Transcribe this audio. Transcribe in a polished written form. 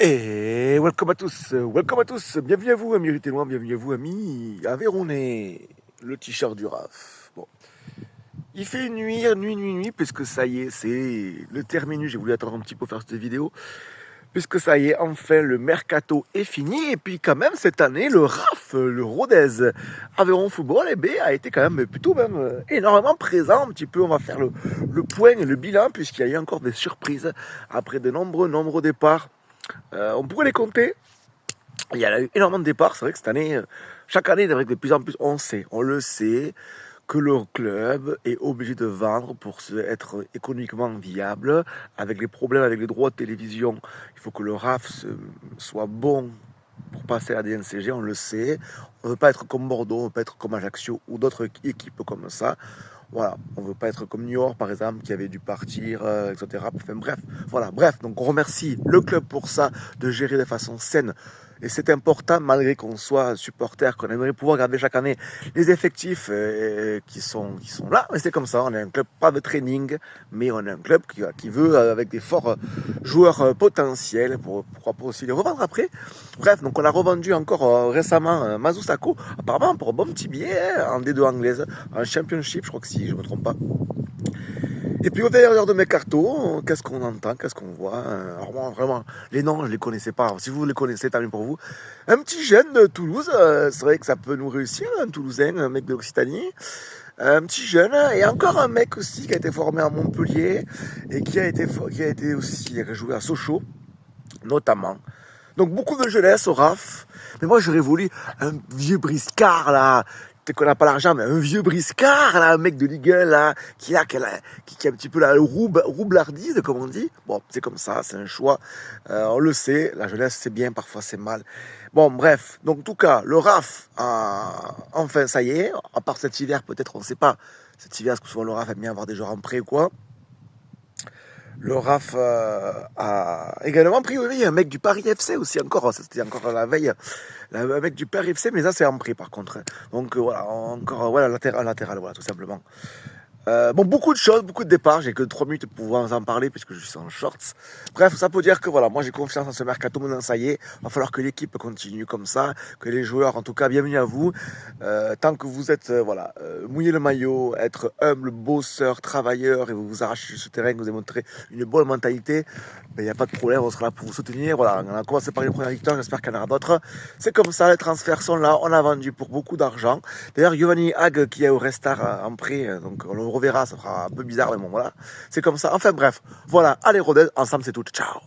Et welcome à tous, bienvenue à vous amis ruténois, bienvenue à vous amis Aveyronnais, le t-shirt du RAF. Bon, il fait nuit, puisque ça y est, c'est le terminus, j'ai voulu attendre un petit peu pour faire cette vidéo, puisque ça y est, enfin le mercato est fini, et puis quand même cette année, le RAF, le Rodez Aveyron Football, eh bien, a été quand même plutôt énormément présent, un petit peu, on va faire le point et le bilan, puisqu'il y a eu encore des surprises, après de nombreux départs. On pourrait les compter. Il y a eu énormément de départs. C'est vrai que cette année, chaque année, de plus en plus, on le sait, que le club est obligé de vendre pour être économiquement viable. Avec les problèmes avec les droits de télévision, il faut que le RAF soit bon pour passer à la DNCG, on le sait. On ne veut pas être comme Bordeaux, on ne veut pas être comme Ajaccio ou d'autres équipes comme ça. Voilà, on ne veut pas être comme New York par exemple qui avait dû partir, etc. Enfin bref, donc on remercie le club pour ça, de gérer de façon saine. Et c'est important, malgré qu'on soit supporter, qu'on aimerait pouvoir garder chaque année les effectifs qui sont là. Mais c'est comme ça, on est un club pas de training, mais on est un club qui veut, avec des forts joueurs potentiels, pourquoi pas aussi les revendre après. Bref, donc on a revendu encore récemment Mazou Sakho, apparemment pour un bon petit billet, en D2 anglaise, en Championship, je crois que si je ne me trompe pas. Et puis au derrière de mes cartons, qu'est-ce qu'on entend, qu'est-ce qu'on voit? Alors moi, vraiment, les noms, je ne les connaissais pas. Alors, si vous les connaissez, tant mieux pour vous. Un petit jeune de Toulouse, c'est vrai que ça peut nous réussir, un Toulousain, un mec de l'Occitanie. Un petit jeune, et encore un mec aussi qui a été formé à Montpellier, et qui a été aussi joué à Sochaux, notamment. Donc beaucoup de jeunesse au RAF. Mais moi j'aurais voulu un vieux briscard là. Peut-être qu'on n'a pas l'argent, mais un vieux briscard là, un mec de Ligue 1 là, qui a un petit peu la roublardise, comme on dit. Bon, c'est comme ça, c'est un choix. On le sait, la jeunesse c'est bien, parfois c'est mal. Bon, bref. Donc en tout cas, le RAF, enfin ça y est, à part cet hiver, peut-être on ne sait pas. Cet hiver, parce que souvent le RAF aime bien avoir des joueurs en prêt ou quoi. Le RAF a également pris, oui, un mec du Paris FC aussi, encore, c'était encore la veille, un mec du Paris FC, mais ça c'est en prêt par contre. Donc voilà, encore voilà, latéral, voilà, tout simplement. Bon, beaucoup de choses, beaucoup de départs. J'ai que 3 minutes pour pouvoir vous en parler puisque je suis en shorts. Bref, ça peut dire que voilà, moi j'ai confiance en ce mercato. Maintenant, ça y est, va falloir que l'équipe continue comme ça, que les joueurs, en tout cas, bienvenue à vous. Tant que vous êtes, mouillez le maillot, être humble, bosseur, travailleur et vous vous arrachez ce terrain, que vous avez montré une bonne mentalité, il n'y a pas de problème, on sera là pour vous soutenir. Voilà, on a commencé par les premières victoires, j'espère qu'il y en aura d'autres. C'est comme ça, les transferts sont là, on a vendu pour beaucoup d'argent. D'ailleurs, Giovanni Hag qui est au Restar en prêt, donc on le reverra, ça fera un peu bizarre, mais bon voilà, c'est comme ça. Enfin bref, voilà, allez Rodez, ensemble c'est tout, ciao.